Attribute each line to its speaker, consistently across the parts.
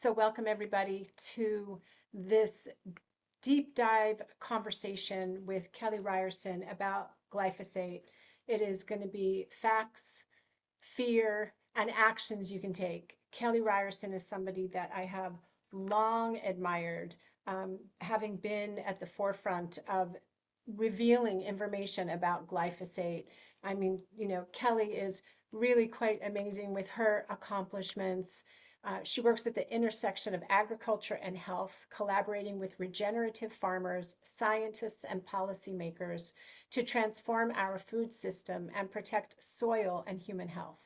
Speaker 1: So, welcome everybody to this deep dive conversation with Kelly Ryerson about glyphosate. It is going to be facts, fear, and actions you can take. Kelly Ryerson is somebody that I have long admired, having been at the forefront of revealing information about glyphosate. I mean, Kelly is really quite amazing with her accomplishments. She works at the intersection of agriculture and health, collaborating with regenerative farmers, scientists, and policymakers to transform our food system and protect soil and human health.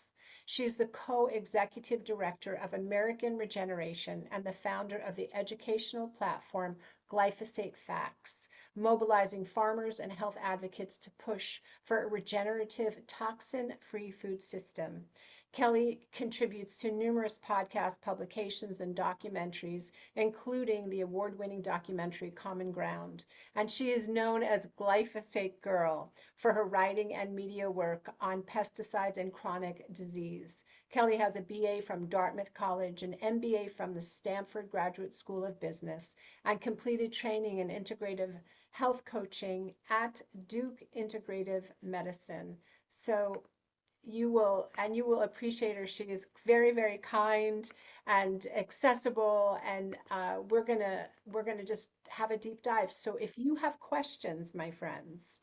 Speaker 1: She is the co-executive director of American Regeneration and the founder of the educational platform Glyphosate Facts, mobilizing farmers and health advocates to push for a regenerative, toxin-free food system. Kelly contributes to numerous podcast publications and documentaries, including the award-winning documentary Common Ground. And she is known as Glyphosate Girl for her writing and media work on pesticides and chronic disease. Kelly has a BA from Dartmouth College, an MBA from the Stanford Graduate School of Business, and completed training in integrative health coaching at Duke Integrative Medicine. So you will appreciate her. She is very, very kind and accessible, and we're gonna just have a deep dive. So if you have questions, my friends,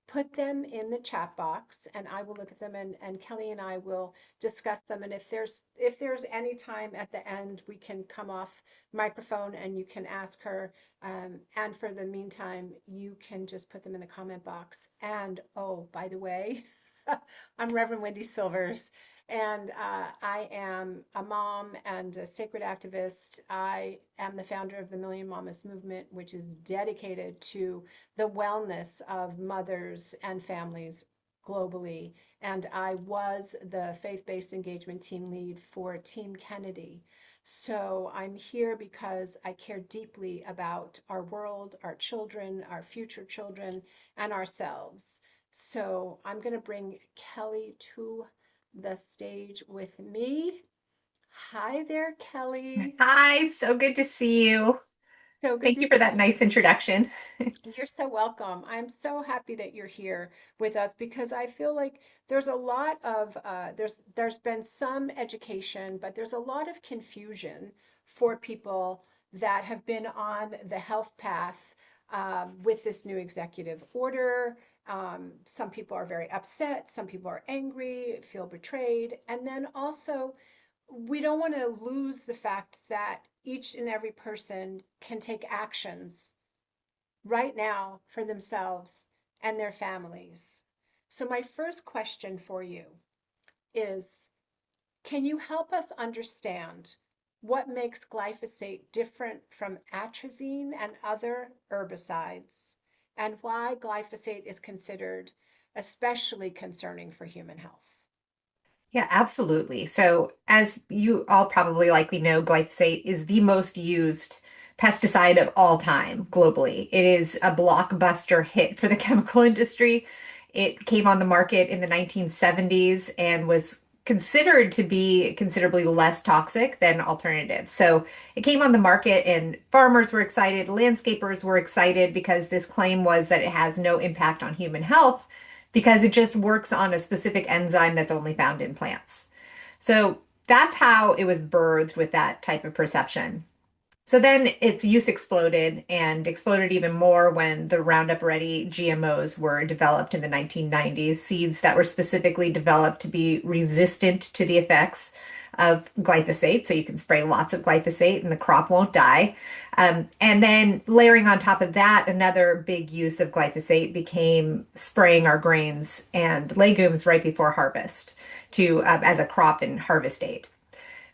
Speaker 1: put them in the chat box, and I will look at them, and Kelly and I will discuss them. And if there's any time at the end, we can come off microphone and you can ask her. And for the meantime, you can just put them in the comment box. And oh, by the way. I'm Reverend Wendy Silvers, and I am a mom and a sacred activist. I am the founder of the Million Mamas movement, which is dedicated to the wellness of mothers and families globally. And I was the faith-based engagement team lead for Team Kennedy. So I'm here because I care deeply about our world, our children, our future children, and ourselves. So I'm going to bring Kelly to the stage with me. Hi there, Kelly.
Speaker 2: Hi, so good to see you.
Speaker 1: So good
Speaker 2: Thank
Speaker 1: to
Speaker 2: you for
Speaker 1: see
Speaker 2: that nice introduction.
Speaker 1: you. You're so welcome. I'm so happy that you're here with us because I feel like there's a lot of there's been some education, but there's a lot of confusion for people that have been on the health path with this new executive order. Some people are very upset, some people are angry, feel betrayed, and then also we don't want to lose the fact that each and every person can take actions right now for themselves and their families. So, my first question for you is, can you help us understand what makes glyphosate different from atrazine and other herbicides, and why glyphosate is considered especially concerning for human health?
Speaker 2: Yeah, absolutely. So, as you all probably likely know, glyphosate is the most used pesticide of all time globally. It is a blockbuster hit for the chemical industry. It came on the market in the 1970s and was considered to be considerably less toxic than alternatives. So, it came on the market and farmers were excited, landscapers were excited because this claim was that it has no impact on human health because it just works on a specific enzyme that's only found in plants. So that's how it was birthed with that type of perception. So then its use exploded and exploded even more when the Roundup Ready GMOs were developed in the 1990s, seeds that were specifically developed to be resistant to the effects of glyphosate. So you can spray lots of glyphosate and the crop won't die. And then layering on top of that, another big use of glyphosate became spraying our grains and legumes right before harvest to as a crop and harvest aid.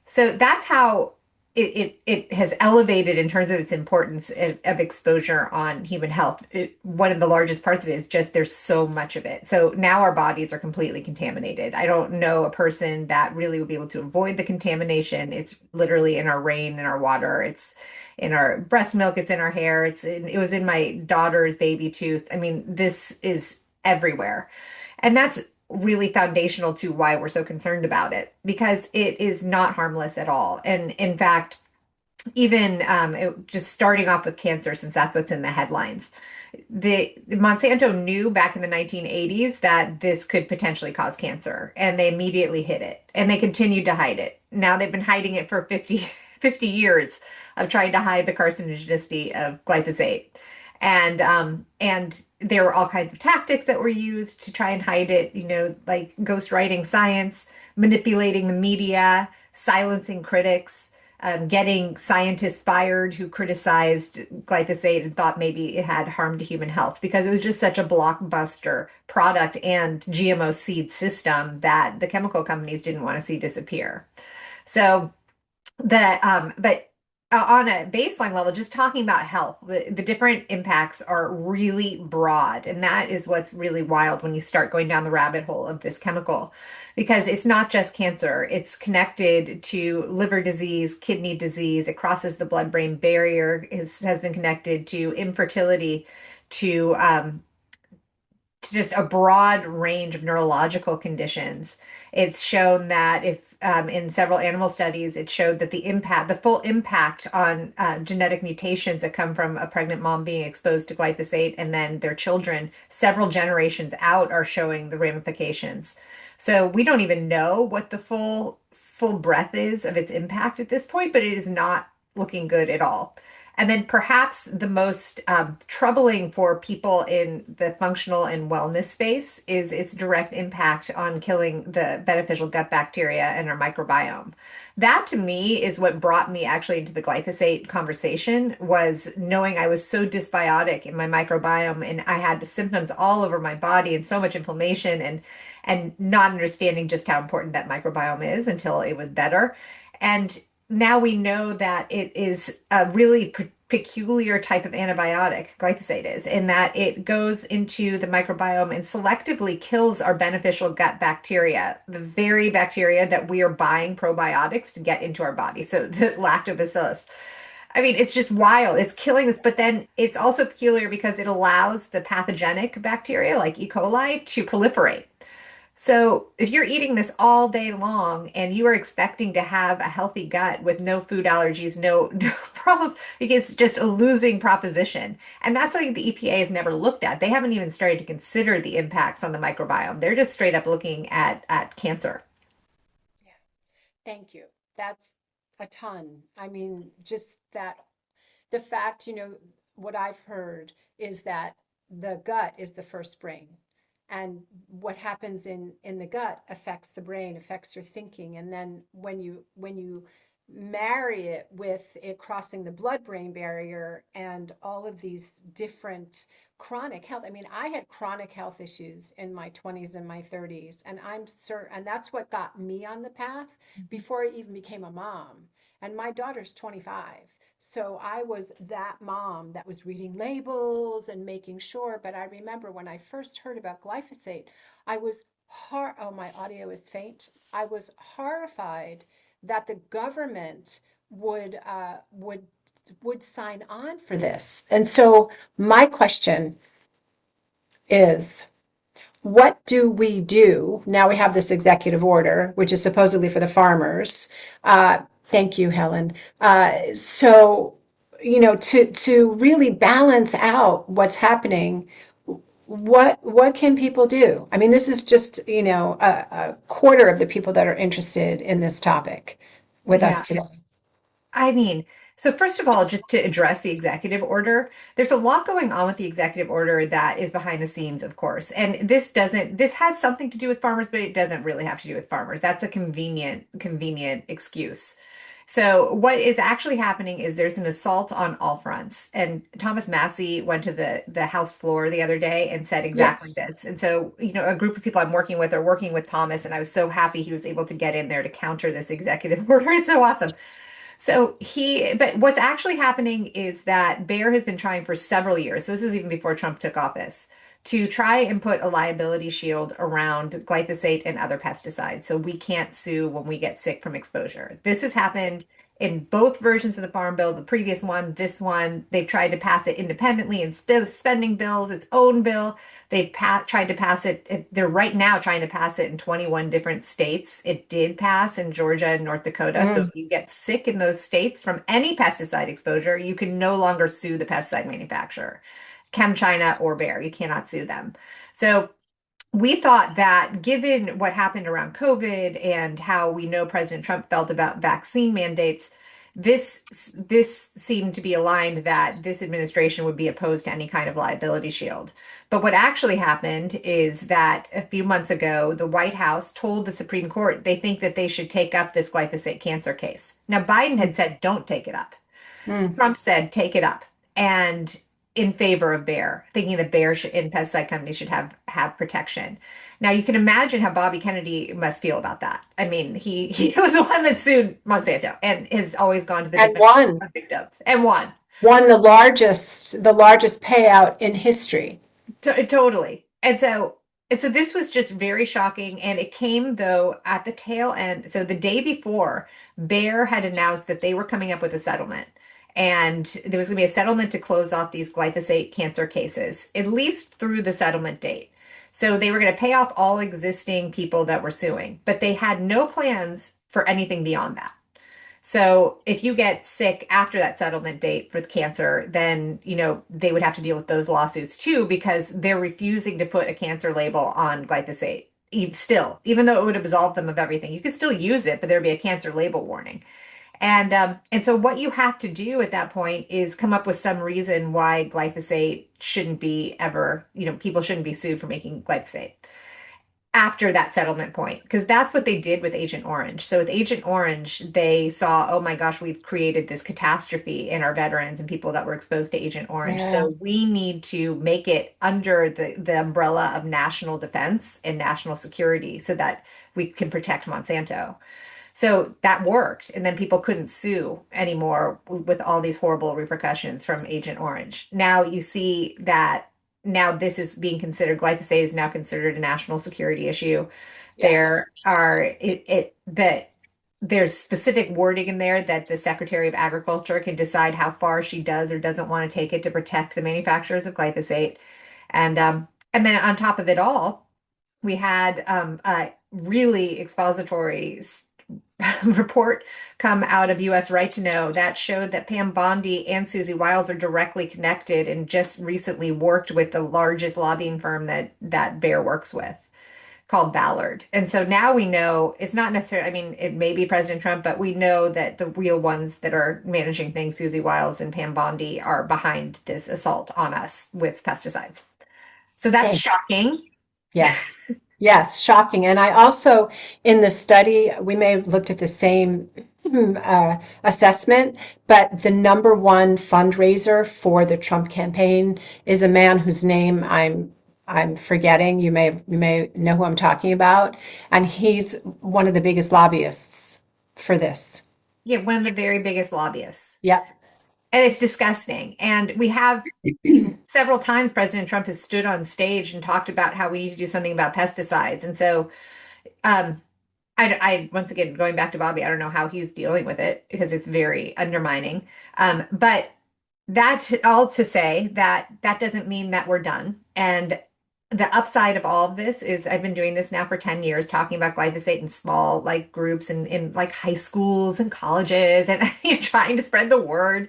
Speaker 2: So that's how it has elevated in terms of its importance of exposure on human health. One of the largest parts of it is just there's so much of it. So now our bodies are completely contaminated. I don't know a person that really would be able to avoid the contamination. It's literally in our rain, in our water. It's in our breast milk. It's in our hair. It was in my daughter's baby tooth. I mean, this is everywhere. And that's really foundational to why we're so concerned about it because it is not harmless at all. And in fact, even just starting off with cancer, since that's what's in the headlines, the Monsanto knew back in the 1980s that this could potentially cause cancer, and they immediately hid it, and they continued to hide it. Now they've been hiding it for 50 years of trying to hide the carcinogenicity of glyphosate. And there were all kinds of tactics that were used to try and hide it, like ghostwriting science, manipulating the media, silencing critics, getting scientists fired who criticized glyphosate and thought maybe it had harm to human health because it was just such a blockbuster product and GMO seed system that the chemical companies didn't want to see disappear. So but on a baseline level, just talking about health, the different impacts are really broad. And that is what's really wild when you start going down the rabbit hole of this chemical, because it's not just cancer, it's connected to liver disease, kidney disease, it crosses the blood-brain barrier, has been connected to infertility, to just a broad range of neurological conditions. It's shown that if in several animal studies, it showed that the full impact on genetic mutations that come from a pregnant mom being exposed to glyphosate and then their children, several generations out, are showing the ramifications. So we don't even know what the full breadth is of its impact at this point, but it is not looking good at all. And then perhaps the most troubling for people in the functional and wellness space is its direct impact on killing the beneficial gut bacteria and our microbiome. That to me is what brought me actually into the glyphosate conversation, was knowing I was so dysbiotic in my microbiome and I had symptoms all over my body and so much inflammation, and not understanding just how important that microbiome is until it was better. And now we know that it is a really peculiar type of antibiotic, glyphosate is, in that it goes into the microbiome and selectively kills our beneficial gut bacteria, the very bacteria that we are buying probiotics to get into our body. So the lactobacillus. I mean, it's just wild. It's killing us, but then it's also peculiar because it allows the pathogenic bacteria like E. coli to proliferate. So if you're eating this all day long and you are expecting to have a healthy gut with no food allergies, no problems, it's just a losing proposition. And that's something the EPA has never looked at. They haven't even started to consider the impacts on the microbiome. They're just straight up looking at cancer.
Speaker 1: Yeah. Thank you. That's a ton. I mean, just that the fact, what I've heard is that the gut is the first brain. And what happens in the gut affects the brain, affects your thinking. And then when you marry it with it crossing the blood-brain barrier and all of these different chronic health. I mean, I had chronic health issues in my 20s and my 30s, and I'm certain, and that's what got me on the path before I even became a mom. And my daughter's 25. So I was that mom that was reading labels and making sure. But I remember when I first heard about glyphosate, I was oh, my audio is faint. I was horrified that the government would sign on for this. And so my question is, what do we do? Now we have this executive order, which is supposedly for the farmers. Thank you, Helen. So, to really balance out what's happening, what can people do? I mean, this is just, a quarter of the people that are interested in this topic with us
Speaker 2: Yeah.
Speaker 1: today.
Speaker 2: I mean, so first of all, just to address the executive order, there's a lot going on with the executive order that is behind the scenes, of course. And this has something to do with farmers, but it doesn't really have to do with farmers. That's a convenient excuse. So what is actually happening is there's an assault on all fronts. And Thomas Massey went to the House floor the other day and said exactly this.
Speaker 1: Yes.
Speaker 2: And so, a group of people I'm working with are working with Thomas, and I was so happy he was able to get in there to counter this executive order. It's so awesome. But what's actually happening is that Bayer has been trying for several years, so this is even before Trump took office, to try and put a liability shield around glyphosate and other pesticides so we can't sue when we get sick from exposure. This has happened in both versions of the Farm Bill, the previous one, this one, they've tried to pass it independently in spending bills, its own bill. They've tried to pass it. They're right now trying to pass it in 21 different states. It did pass in Georgia and North Dakota. So
Speaker 1: Mm.
Speaker 2: if you get sick in those states from any pesticide exposure, you can no longer sue the pesticide manufacturer, ChemChina or Bayer. You cannot sue them. So we thought that given what happened around COVID and how we know President Trump felt about vaccine mandates, this seemed to be aligned that this administration would be opposed to any kind of liability shield. But what actually happened is that a few months ago, the White House told the Supreme Court they think that they should take up this glyphosate cancer case. Now, Biden had said, don't take it up.
Speaker 1: Mm.
Speaker 2: Trump said, take it up. And in favor of Bayer, thinking that Bayer should, and pesticide companies should have protection. Now you can imagine how Bobby Kennedy must feel about that. I mean, he was the one that sued Monsanto and has always gone to the
Speaker 1: And
Speaker 2: defense
Speaker 1: won.
Speaker 2: of victims and won.
Speaker 1: Won the largest payout in history.
Speaker 2: Totally. And so this was just very shocking. And it came though at the tail end. So the day before, Bayer had announced that they were coming up with a settlement. And there was going to be a settlement to close off these glyphosate cancer cases, at least through the settlement date. So they were going to pay off all existing people that were suing, but they had no plans for anything beyond that. So if you get sick after that settlement date for the cancer, then, they would have to deal with those lawsuits too, because they're refusing to put a cancer label on glyphosate. Still, even though it would absolve them of everything, you could still use it, but there'd be a cancer label warning. And so what you have to do at that point is come up with some reason why glyphosate shouldn't be ever, people shouldn't be sued for making glyphosate after that settlement point, because that's what they did with Agent Orange. So with Agent Orange, they saw, oh my gosh, we've created this catastrophe in our veterans and people that were exposed to Agent Orange.
Speaker 1: Yeah.
Speaker 2: So we need to make it under the umbrella of national defense and national security so that we can protect Monsanto. So that worked. And then people couldn't sue anymore with all these horrible repercussions from Agent Orange. Now you see that now this is being considered, glyphosate is now considered a national security issue.
Speaker 1: Yes.
Speaker 2: There are that there's specific wording in there that the Secretary of Agriculture can decide how far she does or doesn't want to take it to protect the manufacturers of glyphosate. And then on top of it all, we had a really expository report come out of US Right to Know that showed that Pam Bondi and Susie Wiles are directly connected and just recently worked with the largest lobbying firm that Bayer works with, called Ballard. And so now we know it's not necessarily, I mean, it may be President Trump, but we know that the real ones that are managing things, Susie Wiles and Pam Bondi, are behind this assault on us with pesticides. So that's
Speaker 1: Okay.
Speaker 2: shocking.
Speaker 1: Yes. Yes. Shocking. And I also, in the study, we may have looked at the same assessment, but the number one fundraiser for the Trump campaign is a man whose name I'm forgetting. You may know who I'm talking about, and he's one of the biggest lobbyists for this.
Speaker 2: Yeah, one of the very biggest lobbyists.
Speaker 1: Yep.
Speaker 2: And it's disgusting. And we have, several times President Trump has stood on stage and talked about how we need to do something about pesticides. And so, um, once again, going back to Bobby, I don't know how he's dealing with it because it's very undermining. But that all to say that that doesn't mean that we're done. And the upside of all of this is I've been doing this now for 10 years, talking about glyphosate in small like groups and in like high schools and colleges, and you're trying to spread the word.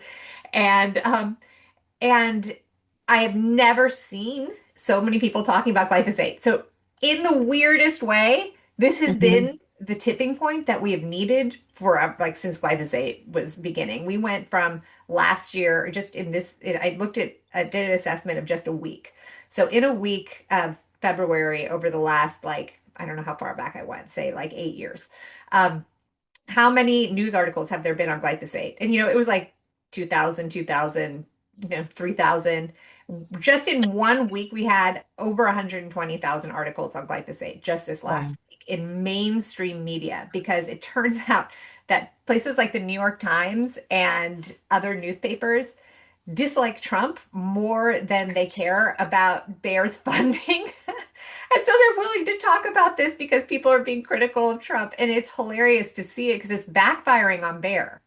Speaker 2: And um, and I have never seen so many people talking about glyphosate. So, in the weirdest way, this has
Speaker 1: Mhm.
Speaker 2: been the tipping point that we have needed for like since glyphosate was beginning. We went from last year, just in this, I did an assessment of just a week. So, in a week of February over the last, like, I don't know how far back I went, say like 8 years. Um, how many news articles have there been on glyphosate? And it was like 2000, 2000, 3000. Just in one week, we had over 120,000 articles on glyphosate just this last
Speaker 1: Wow.
Speaker 2: week in mainstream media, because it turns out that places like the New York Times and other newspapers dislike Trump more than they care about Bayer's funding. And so they're willing to talk about this because people are being critical of Trump. And it's hilarious to see it because it's backfiring on Bayer.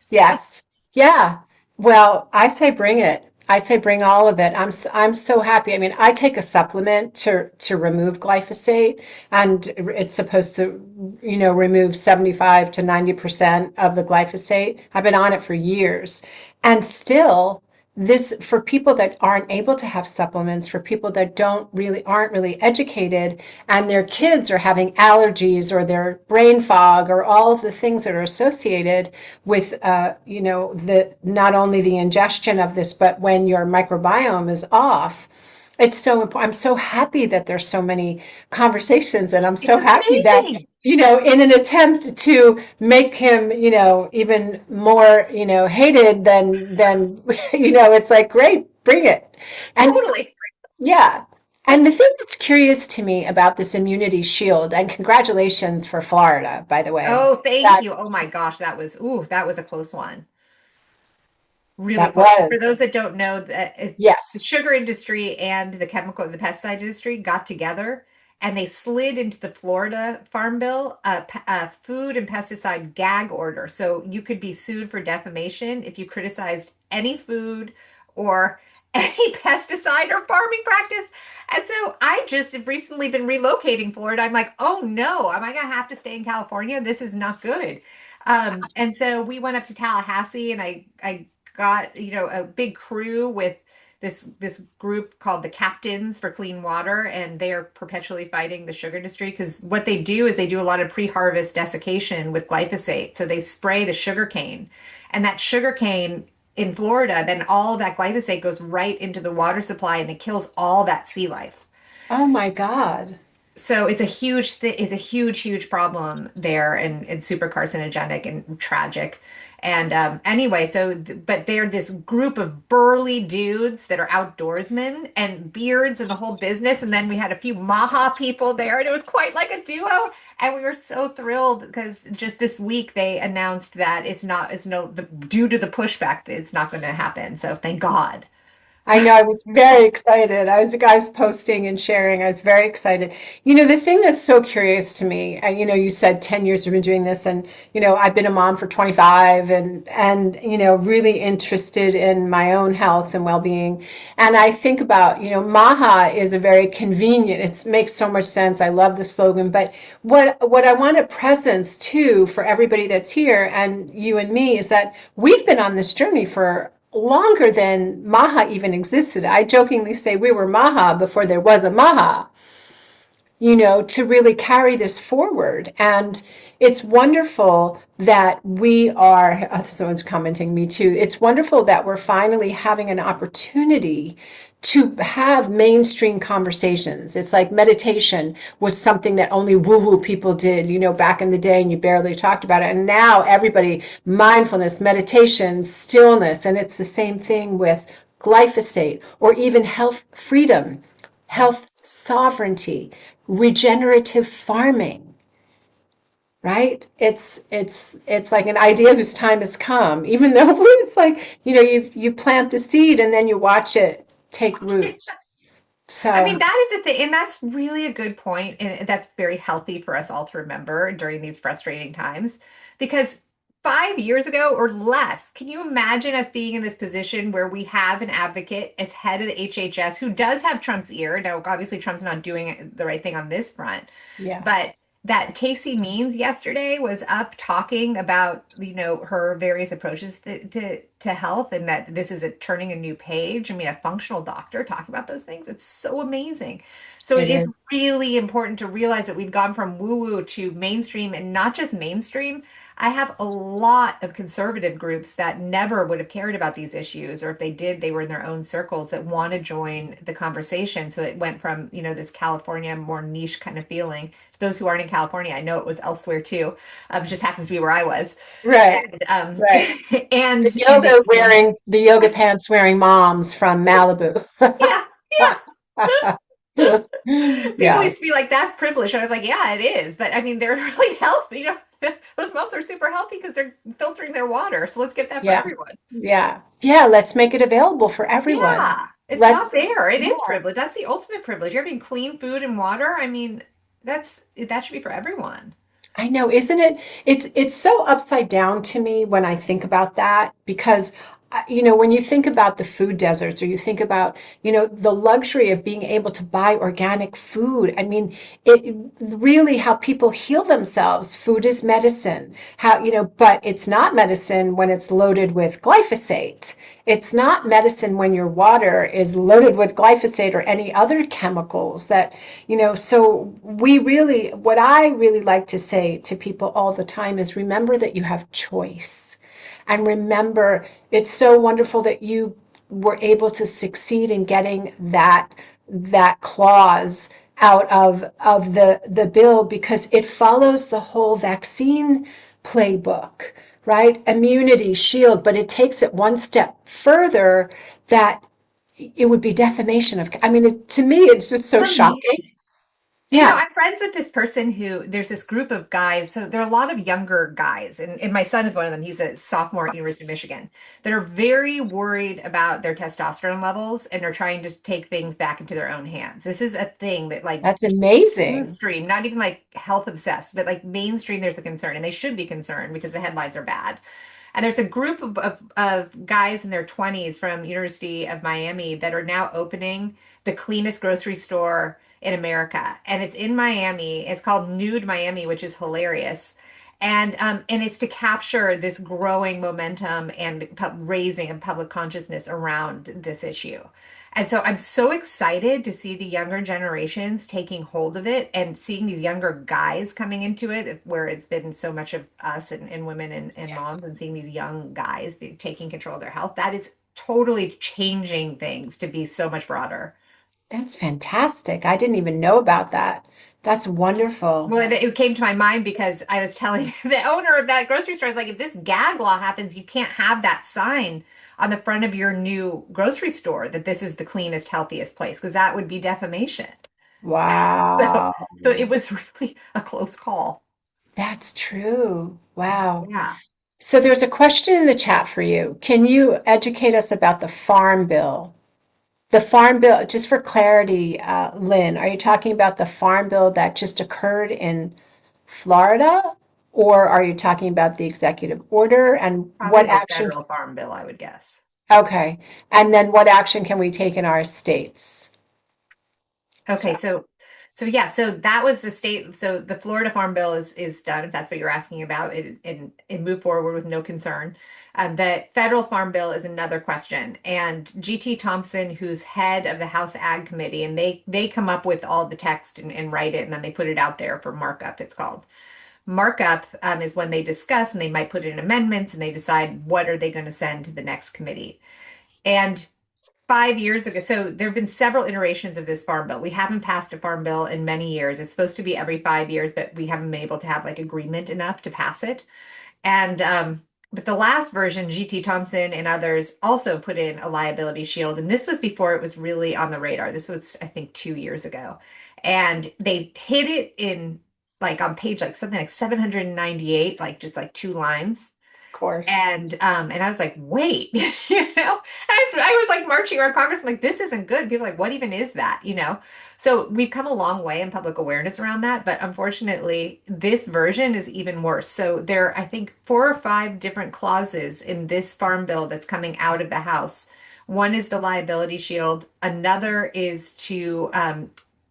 Speaker 1: Yes. Yeah. Well, I say bring it. I say bring all of it. I'm so happy. I mean, I take a supplement to remove glyphosate, and it's supposed to, remove 75 to 90% of the glyphosate. I've been on it for years. And still, this for people that aren't able to have supplements, for people that don't really aren't really educated, and their kids are having allergies or their brain fog or all of the things that are associated with the not only the ingestion of this, but when your microbiome is off. It's so important. I'm so happy that there's so many conversations, and I'm
Speaker 2: It's
Speaker 1: so happy that,
Speaker 2: amazing.
Speaker 1: in an attempt to make him, even more, hated than it's like, great, bring it. And
Speaker 2: Totally.
Speaker 1: yeah. And the thing that's curious to me about this immunity shield, and congratulations for Florida, by the way,
Speaker 2: Oh, thank
Speaker 1: that
Speaker 2: you. Oh my gosh, that was a close one. Really
Speaker 1: that
Speaker 2: close. So for
Speaker 1: was,
Speaker 2: those that don't know, the
Speaker 1: yes.
Speaker 2: sugar industry and the pesticide industry got together and they slid into the Florida Farm Bill a food and pesticide gag order. So you could be sued for defamation if you criticized any food or any pesticide or farming practice. And so I just have recently been relocating Florida. I'm like, oh no, am I going to have to stay in California? This is not good. And so we went up to Tallahassee and I got, a big crew with this group called the Captains for Clean Water, and they are perpetually fighting the sugar industry because what they do is they do a lot of pre-harvest desiccation with glyphosate. So they spray the sugar cane, and that sugar cane in Florida, then all of that glyphosate goes right into the water supply and it kills all that sea life.
Speaker 1: Oh my God.
Speaker 2: So it's a huge problem there and super carcinogenic and tragic. And anyway, but they're this group of burly dudes that are outdoorsmen and beards and the whole business. And then we had a few Maha people there, and it was quite like a duo. And we were so thrilled because just this week they announced that due to the pushback, it's not going to happen. So thank God.
Speaker 1: I know, I was very excited. I was posting and sharing. I was very excited. The thing that's so curious to me, you said 10 years you've been doing this, and I've been a mom for 25, and really interested in my own health and well-being. And I think about, Maha is a very convenient, it makes so much sense. I love the slogan, but what I want to presence too for everybody that's here and you and me is that we've been on this journey for longer than Maha even existed. I jokingly say we were Maha before there was a Maha, to really carry this forward. And it's wonderful that we are, someone's commenting me too. It's wonderful that we're finally having an opportunity to have mainstream conversations. It's like meditation was something that only woo-woo people did, back in the day, and you barely talked about it. And now everybody, mindfulness, meditation, stillness, and it's the same thing with glyphosate or even health freedom, health sovereignty, regenerative farming, right? It's like an idea whose time has come, even though it's like, you plant the seed and then you watch it take root.
Speaker 2: I
Speaker 1: So
Speaker 2: mean, that is the thing, and that's really a good point, and that's very healthy for us all to remember during these frustrating times. Because 5 years ago or less, can you imagine us being in this position where we have an advocate as head of the HHS who does have Trump's ear? Now, obviously, Trump's not doing the right thing on this front,
Speaker 1: yeah,
Speaker 2: but that Casey Means yesterday was up talking about, her various approaches to health and that this is turning a new page. I mean, a functional doctor talking about those things. It's so amazing. So it
Speaker 1: it
Speaker 2: is
Speaker 1: is.
Speaker 2: really important to realize that we've gone from woo-woo to mainstream and not just mainstream. I have a lot of conservative groups that never would have cared about these issues, or if they did, they were in their own circles that want to join the conversation. So it went from, this California more niche kind of feeling. Those who aren't in California, I know it was elsewhere too. It just happens to be where I was.
Speaker 1: Right,
Speaker 2: And
Speaker 1: right. The
Speaker 2: and
Speaker 1: yoga
Speaker 2: expand.
Speaker 1: wearing, the yoga pants wearing moms from Malibu.
Speaker 2: Yeah, yeah. People
Speaker 1: Yeah,
Speaker 2: used to be like, "That's privilege," and I was like, "Yeah, it is." But I mean, they're really healthy. Those moms are super healthy because they're filtering their water. So let's get that for
Speaker 1: yeah,
Speaker 2: everyone.
Speaker 1: yeah, yeah. Let's make it available for everyone.
Speaker 2: Yeah, it's not
Speaker 1: Let's,
Speaker 2: there. It is
Speaker 1: yeah.
Speaker 2: privilege. That's the ultimate privilege. You're having clean food and water. I mean, that should be for everyone.
Speaker 1: I know, isn't it? It's so upside down to me when I think about that because when you think about the food deserts or you think about, the luxury of being able to buy organic food. I mean, it really how people heal themselves. Food is medicine. But it's not medicine when it's loaded with glyphosate. It's not medicine when your water is loaded with glyphosate or any other chemicals so what I really like to say to people all the time is remember that you have choice. And remember, it's so wonderful that you were able to succeed in getting that clause out of the bill because it follows the whole vaccine playbook, right? Immunity, shield, but it takes it one step further that it would be defamation of, I mean, to me, it's just so
Speaker 2: For me,
Speaker 1: shocking. Yeah,
Speaker 2: I'm friends with this person there's this group of guys. So there are a lot of younger guys, and my son is one of them. He's a sophomore at University of Michigan that are very worried about their testosterone levels and are trying to take things back into their own hands. This is a thing that like
Speaker 1: that's amazing.
Speaker 2: mainstream, not even like health obsessed, but like mainstream, there's a concern, and they should be concerned because the headlines are bad. And there's a group of guys in their 20s from University of Miami that are now opening the cleanest grocery store in America. And it's in Miami. It's called Nude Miami, which is hilarious. And it's to capture this growing momentum and raising of public consciousness around this issue. And so I'm so excited to see the younger generations taking hold of it and seeing these younger guys coming into it, where it's been so much of us and women and
Speaker 1: Yeah,
Speaker 2: moms, and seeing these young guys taking control of their health. That is totally changing things to be so much broader.
Speaker 1: that's fantastic. I didn't even know about that. That's wonderful.
Speaker 2: Well, it came to my mind because I was telling the owner of that grocery store, I was like, if this gag law happens, you can't have that sign on the front of your new grocery store that this is the cleanest, healthiest place, because that would be defamation. So,
Speaker 1: Wow.
Speaker 2: so it was really a close call.
Speaker 1: That's true. Wow.
Speaker 2: Yeah.
Speaker 1: So there's a question in the chat for you. Can you educate us about the Farm Bill? The Farm Bill, just for clarity, Lynn, are you talking about the Farm Bill that just occurred in Florida? Or are you talking about the executive order and
Speaker 2: Probably
Speaker 1: what
Speaker 2: the
Speaker 1: action?
Speaker 2: federal farm bill, I would guess.
Speaker 1: Okay. And then what action can we take in our states? So,
Speaker 2: Okay, so yeah, so that was the state. So the Florida Farm Bill is done, if that's what you're asking about. It moved forward with no concern. The federal Farm Bill is another question. And GT Thompson, who's head of the House Ag Committee, and they come up with all the text and write it, and then they put it out there for markup, it's called. Markup is when they discuss and they might put in amendments and they decide what are they going to send to the next committee. And 5 years ago, so there have been several iterations of this farm bill. We haven't passed a farm bill in many years. It's supposed to be every 5 years, but we haven't been able to have like agreement enough to pass it. And but the last version, GT Thompson and others also put in a liability shield, and this was before it was really on the radar. This was, I think, 2 years ago, and they hid it in like on page like something like 798, like just like two lines.
Speaker 1: of course.
Speaker 2: And I was like, wait, I was like marching around Congress. I'm like, this isn't good. People are like, what even is that? So we've come a long way in public awareness around that, but unfortunately, this version is even worse. So there are, I think, 4 or 5 different clauses in this farm bill that's coming out of the House. One is the liability shield. Another is to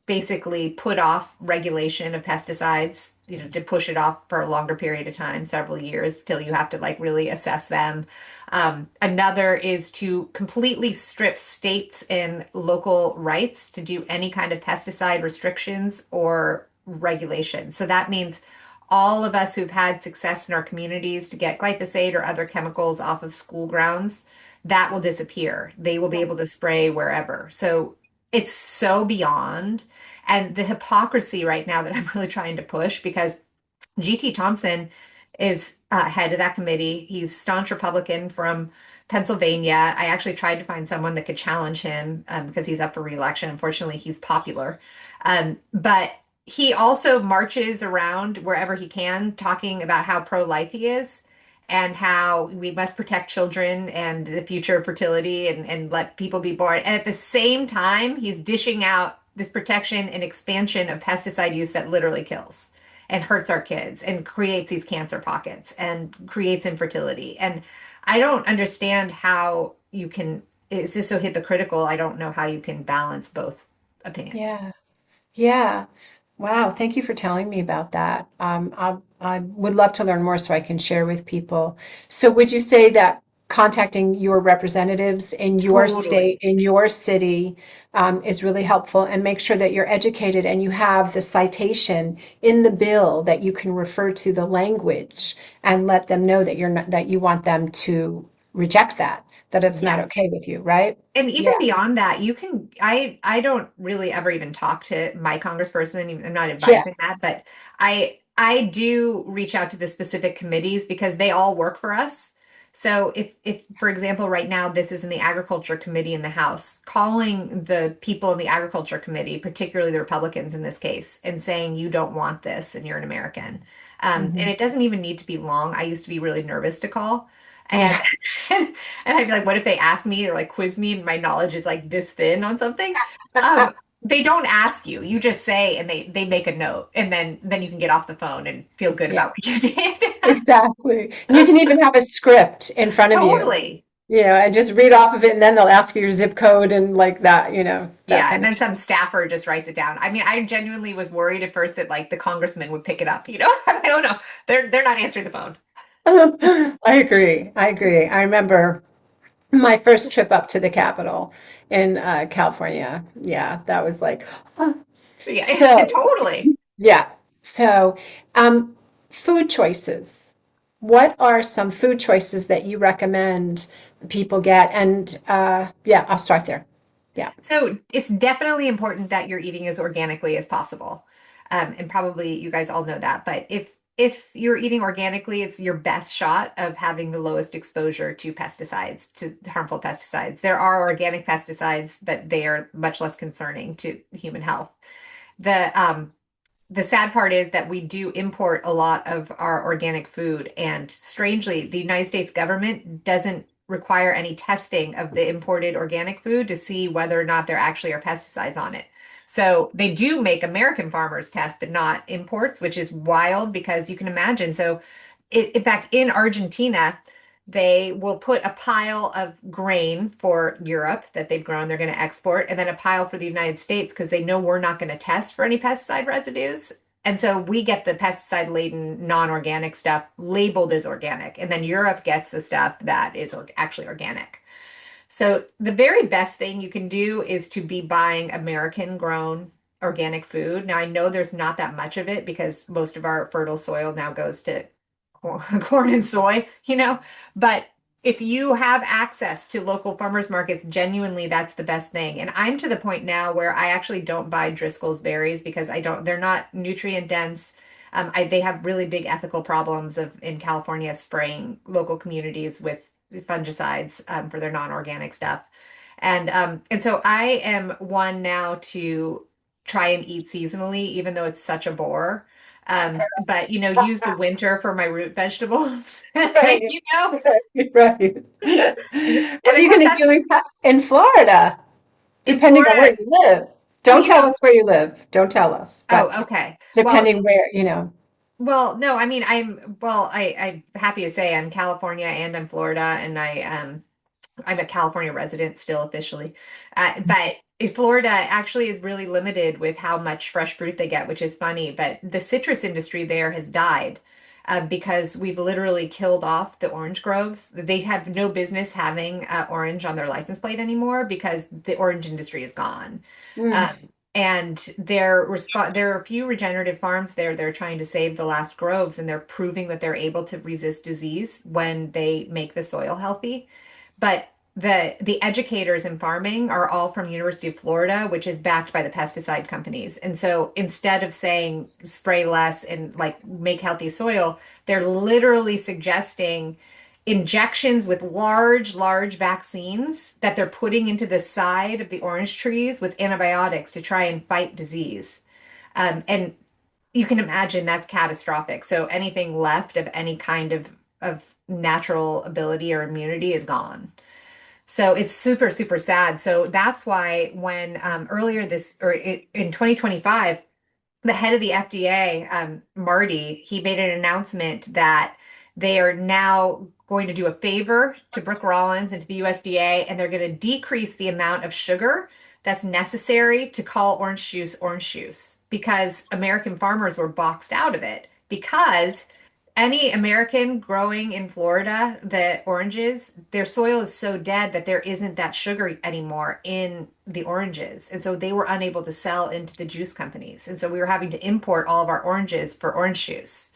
Speaker 2: basically put off regulation of pesticides, to push it off for a longer period of time, several years, till you have to like really assess them. Another is to completely strip states and local rights to do any kind of pesticide restrictions or regulation. So that means all of us who've had success in our communities to get glyphosate or other chemicals off of school grounds, that will disappear. They will be able to spray wherever. So it's so beyond. And the hypocrisy right now that I'm really trying to push, because GT Thompson is head of that committee. He's staunch Republican from Pennsylvania. I actually tried to find someone that could challenge him because he's up for reelection. Unfortunately, he's popular. But he also marches around wherever he can talking about how pro-life he is and how we must protect children and the future of fertility and let people be born. And at the same time, he's dishing out this protection and expansion of pesticide use that literally kills. and hurts our kids and creates these cancer pockets and creates infertility. And I don't understand how you can, it's just so hypocritical. I don't know how you can balance both opinions.
Speaker 1: Yeah. Yeah. Wow. Thank you for telling me about that. I would love to learn more so I can share with people. So, would you say that contacting your representatives in your state,
Speaker 2: Totally.
Speaker 1: in your city, is really helpful? And make sure that you're educated and you have the citation in the bill that you can refer to the language and let them know that you're not, that you want them to reject that, that it's not
Speaker 2: Yeah.
Speaker 1: okay with you, right?
Speaker 2: And
Speaker 1: Yeah.
Speaker 2: even beyond that, you can, I don't really ever even talk to my congressperson. I'm not
Speaker 1: Yeah.
Speaker 2: advising that, but I do reach out to the specific committees because they all work for us. So if for example, right now this is in the Agriculture Committee in the House, calling the people in the Agriculture Committee, particularly the Republicans in this case, and saying you don't want this and you're an American. And
Speaker 1: Mhm.
Speaker 2: it doesn't even need to be long. I used to be really nervous to call. And
Speaker 1: Yeah.
Speaker 2: and I'd be like, what if they ask me or like quiz me and my knowledge is like this thin on something? Um, they don't ask you. You just say and they make a note and then you can get off the phone and feel good
Speaker 1: Yeah.
Speaker 2: about what you did.
Speaker 1: Exactly. And you can even have a script in front of you,
Speaker 2: Totally.
Speaker 1: and just read off of it, and then they'll ask you your zip code and like that, that
Speaker 2: Yeah,
Speaker 1: kind
Speaker 2: and
Speaker 1: of
Speaker 2: then some
Speaker 1: thing.
Speaker 2: staffer just writes it down. I mean, I genuinely was worried at first that like the congressman would pick it up, you know? I don't know. They're not answering the phone.
Speaker 1: I agree. I agree. I remember my first trip up to the Capitol in California. Yeah, that was like,
Speaker 2: Yeah,
Speaker 1: so
Speaker 2: totally.
Speaker 1: yeah. So, um, food choices. What are some food choices that you recommend people get? And yeah, I'll start there. Yeah.
Speaker 2: So it's definitely important that you're eating as organically as possible. And probably you guys all know that. But if you're eating organically, it's your best shot of having the lowest exposure to pesticides, to harmful pesticides. There are organic pesticides, but they are much less concerning to human health. The sad part is that we do import a lot of our organic food, and strangely, the United States government doesn't require any testing of the imported organic food to see whether or not there actually are pesticides on it. So they do make American farmers test, but not imports, which is wild because you can imagine. So, in fact, in Argentina, they will put a pile of grain for Europe that they've grown, they're going to export, and then a pile for the United States because they know we're not going to test for any pesticide residues. And so we get the pesticide laden, non organic stuff labeled as organic. And then Europe gets the stuff that is actually organic. So the very best thing you can do is to be buying American grown organic food. Now, I know there's not that much of it because most of our fertile soil now goes to corn and soy, but if you have access to local farmers markets, genuinely, that's the best thing. And I'm to the point now where I actually don't buy Driscoll's berries because they're not nutrient dense. They have really big ethical problems in California spraying local communities with fungicides for their non-organic stuff. And so I am one now to try and eat seasonally, even though it's such a bore. But use the winter for my root vegetables.
Speaker 1: Right.
Speaker 2: You know?
Speaker 1: Right. Right. What
Speaker 2: And
Speaker 1: are
Speaker 2: of
Speaker 1: you
Speaker 2: course
Speaker 1: going to
Speaker 2: that's
Speaker 1: do in Florida,
Speaker 2: in
Speaker 1: depending on where
Speaker 2: Florida.
Speaker 1: you live?
Speaker 2: Well,
Speaker 1: Don't tell us where you live. Don't tell us. But
Speaker 2: oh, okay.
Speaker 1: depending where.
Speaker 2: Well, no, I mean I'm happy to say I'm California and I'm Florida and I'm a California resident still officially. But Florida actually is really limited with how much fresh fruit they get, which is funny. But the citrus industry there has died because we've literally killed off the orange groves. They have no business having orange on their license plate anymore because the orange industry is gone.
Speaker 1: Mm,
Speaker 2: And there are a few regenerative farms there. They're trying to save the last groves, and they're proving that they're able to resist disease when they make the soil healthy. But the educators in farming are all from University of Florida, which is backed by the pesticide companies. And so instead of saying spray less and like make healthy soil, they're literally suggesting injections with large vaccines that they're putting into the side of the orange trees with antibiotics to try and fight disease. And you can imagine that's catastrophic. So anything left of any kind of natural ability or immunity is gone. So it's super sad. So that's why when earlier this or in 2025, the head of the FDA, Marty, he made an announcement that they are now going to do a favor to Brooke Rollins and to the USDA, and they're going to decrease the amount of sugar that's necessary to call orange juice because American farmers were boxed out of it because any American growing in Florida, the oranges, their soil is so dead that there isn't that sugar anymore in the oranges. And so they were unable to sell into the juice companies. And so we were having to import all of our oranges for orange juice.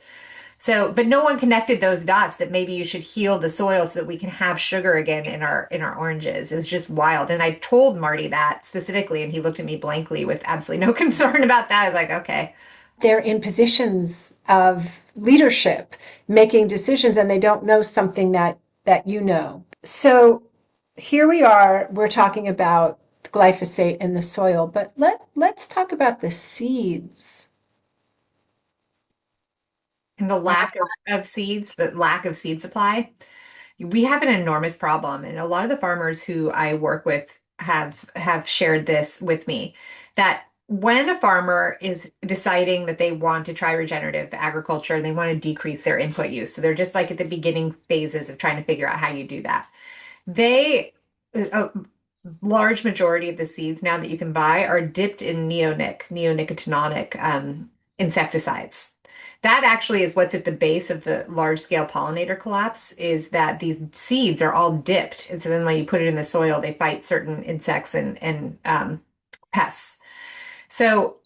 Speaker 2: So, but no one connected those dots that maybe you should heal the soil so that we can have sugar again in our oranges. It was just wild. And I told Marty that specifically, and he looked at me blankly with absolutely no concern about that. I was like, okay.
Speaker 1: They're in positions of leadership, making decisions, and they don't know something that you know. So here we are, we're talking about glyphosate in the soil, but let's talk about the seeds.
Speaker 2: And the lack of seeds, the lack of seed supply. We have an enormous problem, and a lot of the farmers who I work with have shared this with me that when a farmer is deciding that they want to try regenerative agriculture and they want to decrease their input use, so they're just like at the beginning phases of trying to figure out how you do that. They a large majority of the seeds now that you can buy are dipped in neonicotinoid insecticides. That actually is what's at the base of the large scale pollinator collapse is that these seeds are all dipped. And so then when you put it in the soil, they fight certain insects and pests. So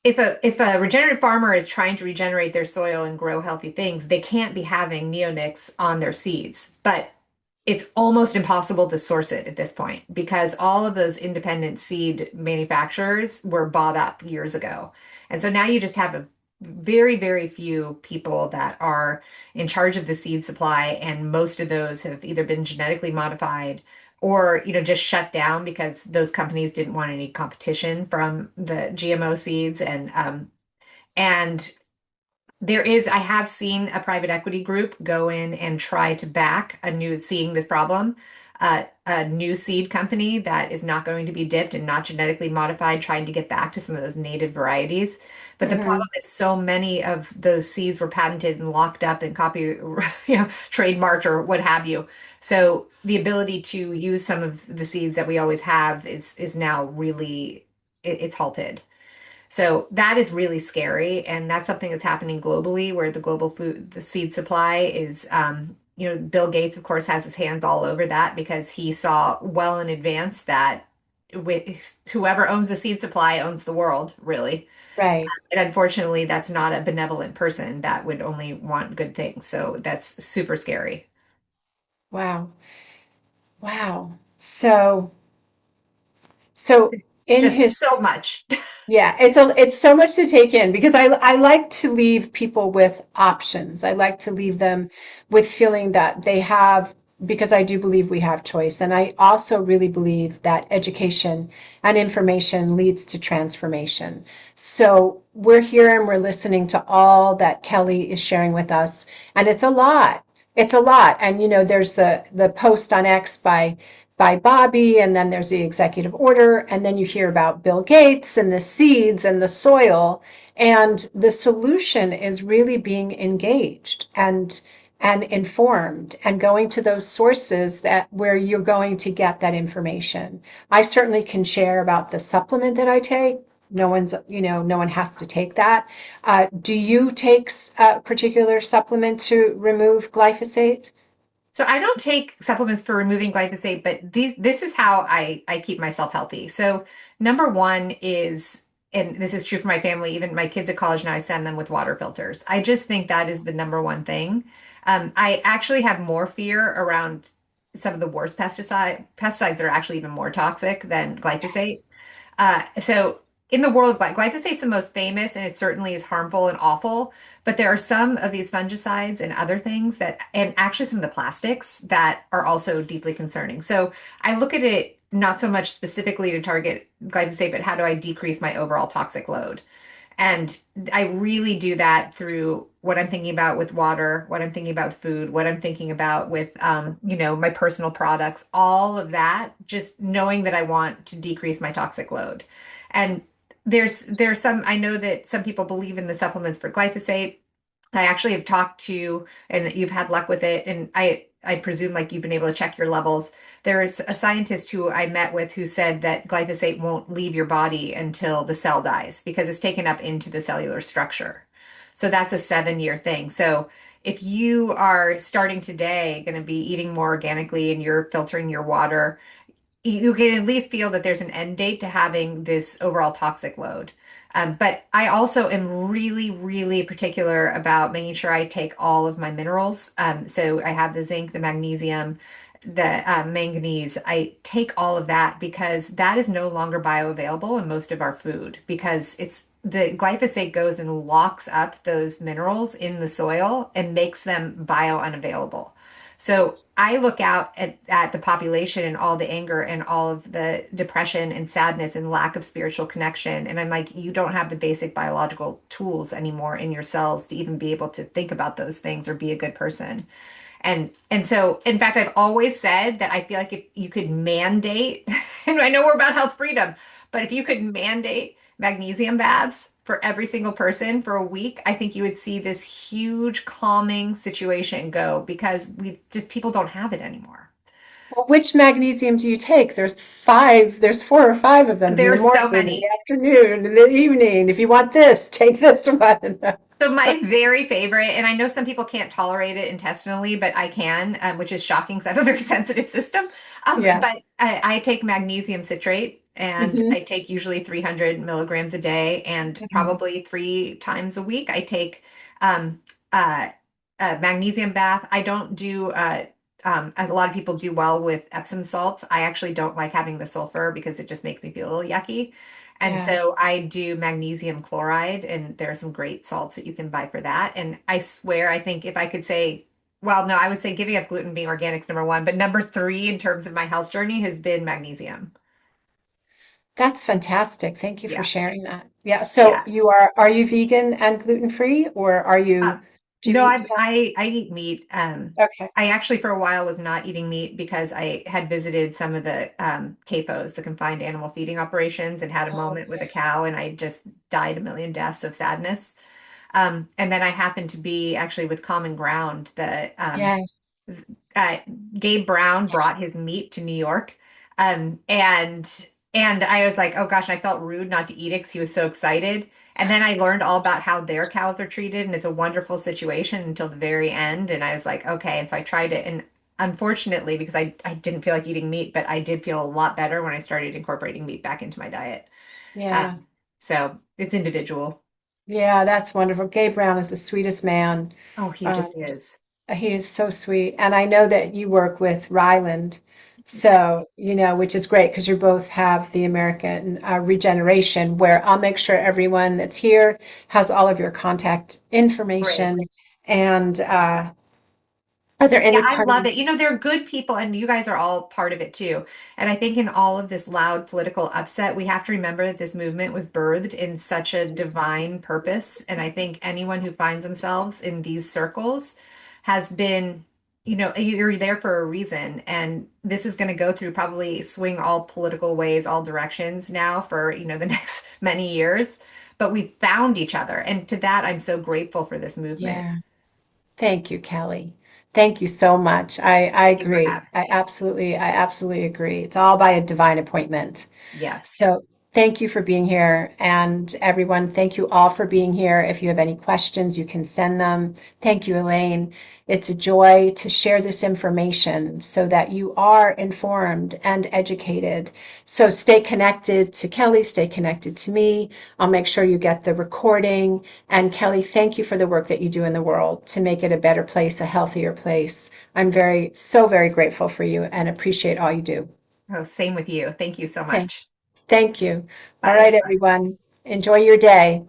Speaker 2: if a regenerative farmer is trying to regenerate their soil and grow healthy things, they can't be having neonics on their seeds. But it's almost impossible to source it at this point because all of those independent seed manufacturers were bought up years ago. And so now you just have a very, very few people that are in charge of the seed supply, and most of those have either been genetically modified or, just shut down because those companies didn't want any competition from the GMO seeds and I have seen a private equity group go in and try to back seeing this problem, a new seed company that is not going to be dipped and not genetically modified, trying to get back to some of those native varieties. But the
Speaker 1: Mm-hmm.
Speaker 2: problem is so many of those seeds were patented and locked up and trademarked or what have you. So the ability to use some of the seeds that we always have is now really it's halted. So that is really scary, and that's something that's happening globally, where the seed supply is, Bill Gates, of course, has his hands all over that because he saw well in advance that whoever owns the seed supply owns the world, really.
Speaker 1: Right.
Speaker 2: And unfortunately, that's not a benevolent person that would only want good things. So that's super scary.
Speaker 1: Wow. Wow. So in
Speaker 2: Just
Speaker 1: his
Speaker 2: so much.
Speaker 1: Yeah, it's so much to take in because I like to leave people with options. I like to leave them with feeling that they have, because I do believe we have choice. And I also really believe that education and information leads to transformation. So we're here and we're listening to all that Kelly is sharing with us, and it's a lot. It's a lot. And there's the post on X by Bobby, and then there's the executive order, and then you hear about Bill Gates and the seeds and the soil, and the solution is really being engaged and informed and going to those sources that where you're going to get that information. I certainly can share about the supplement that I take. No one has to take that. Do you take a particular supplement to remove glyphosate?
Speaker 2: So I don't take supplements for removing glyphosate, but this is how I keep myself healthy. So number one is, and this is true for my family, even my kids at college now, I send them with water filters. I just think that is the number one thing. I actually have more fear around some of the worst pesticides that are actually even more toxic than glyphosate. So in the world, glyphosate's the most famous, and it certainly is harmful and awful. But there are some of these fungicides and other things and actually some of the plastics that are also deeply concerning. So I look at it not so much specifically to target glyphosate, but how do I decrease my overall toxic load? And I really do that through what I'm thinking about with water, what I'm thinking about with food, what I'm thinking about with, my personal products, all of that, just knowing that I want to decrease my toxic load. And there's some, I know that some people believe in the supplements for glyphosate. I actually have talked to, and you've had luck with it, and I presume like you've been able to check your levels. There is a scientist who I met with who said that glyphosate won't leave your body until the cell dies because it's taken up into the cellular structure. So that's a 7 year thing. So if you are starting today, going to be eating more organically and you're filtering your water, you can at least feel that there's an end date to having this overall toxic load. But I also am really, really particular about making sure I take all of my minerals. So I have the zinc, the magnesium, the manganese. I take all of that because that is no longer bioavailable in most of our food because it's the glyphosate goes and locks up those minerals in the soil and makes them bio unavailable. So I look out at the population and all the anger and all of the depression and sadness and lack of spiritual connection. And I'm like, you don't have the basic biological tools anymore in your cells to even be able to think about those things or be a good person. And so in fact I've always said that I feel like if you could mandate, and I know we're about health freedom, but if you could mandate magnesium baths for every single person for a week, I think you would see this huge calming situation go because we just people don't have it anymore.
Speaker 1: Well, which magnesium do you take? There's five, there's four or five of them in the
Speaker 2: There's so
Speaker 1: morning, in the
Speaker 2: many.
Speaker 1: afternoon, in the evening. If you want this, take this one.
Speaker 2: So my very favorite, and I know some people can't tolerate it intestinally, but I can, which is shocking because I have a very sensitive system.
Speaker 1: Yeah.
Speaker 2: But I take magnesium citrate, and
Speaker 1: Hmm.
Speaker 2: I take usually 300 milligrams a day, and probably 3 times a week I take um, uh, a magnesium bath. I don't do. A lot of people do well with Epsom salts. I actually don't like having the sulfur because it just makes me feel a little yucky. And
Speaker 1: Yeah.
Speaker 2: so I do magnesium chloride, and there are some great salts that you can buy for that. And I swear, I think if I could say, well, no, I would say giving up gluten, being organic's number one, but number three in terms of my health journey has been magnesium.
Speaker 1: That's fantastic. Thank you for
Speaker 2: Yeah,
Speaker 1: sharing that. Yeah. So
Speaker 2: yeah.
Speaker 1: are you vegan and gluten free, or
Speaker 2: Uh,
Speaker 1: do you
Speaker 2: no,
Speaker 1: eat some?
Speaker 2: I eat meat.
Speaker 1: Okay.
Speaker 2: I actually for a while was not eating meat because I had visited some of the CAFOs, the confined animal feeding operations, and had a
Speaker 1: Oh,
Speaker 2: moment with a cow, and I just died a million deaths of sadness. And then I happened to be actually with Common Ground.
Speaker 1: yeah.
Speaker 2: Uh, Gabe Brown brought his meat to New York, um, and and I was like, oh gosh, and I felt rude not to eat it because he was so excited. And then I learned all about how their cows are treated, and it's a wonderful situation until the very end. And I was like, okay. And so I tried it, and unfortunately, because I didn't feel like eating meat, but I did feel a lot better when I started incorporating meat back into my diet.
Speaker 1: Yeah.
Speaker 2: Um, so it's individual.
Speaker 1: Yeah, that's wonderful. Gabe Brown is the sweetest man.
Speaker 2: Oh, he
Speaker 1: Um,
Speaker 2: just is.
Speaker 1: he is so sweet. And I know that you work with Ryland, so, which is great because you both have the American Regeneration, where I'll make sure everyone that's here has all of your contact
Speaker 2: Great.
Speaker 1: information. And are there
Speaker 2: Yeah,
Speaker 1: any
Speaker 2: I love
Speaker 1: parting?
Speaker 2: it. They're good people, and you guys are all part of it too. And I think in all of this loud political upset, we have to remember that this movement was birthed in such a divine purpose. And I think anyone who finds themselves in these circles has been, you're there for a reason. And this is going to go through probably swing all political ways, all directions now for, the next many years. But we've found each other. And to that, I'm so grateful for this movement.
Speaker 1: Yeah. Thank you, Kelly. Thank you so much. I
Speaker 2: Thank you for
Speaker 1: agree.
Speaker 2: having me.
Speaker 1: I absolutely agree. It's all by a divine appointment.
Speaker 2: Yes.
Speaker 1: So thank you for being here. And everyone, thank you all for being here. If you have any questions, you can send them. Thank you, Elaine. It's a joy to share this information so that you are informed and educated. So stay connected to Kelly, stay connected to me. I'll make sure you get the recording. And Kelly, thank you for the work that you do in the world to make it a better place, a healthier place. I'm so very grateful for you and appreciate all you do.
Speaker 2: Oh, same with you. Thank you so
Speaker 1: Thank
Speaker 2: much.
Speaker 1: Thank you. All right,
Speaker 2: Bye.
Speaker 1: everyone. Enjoy your day.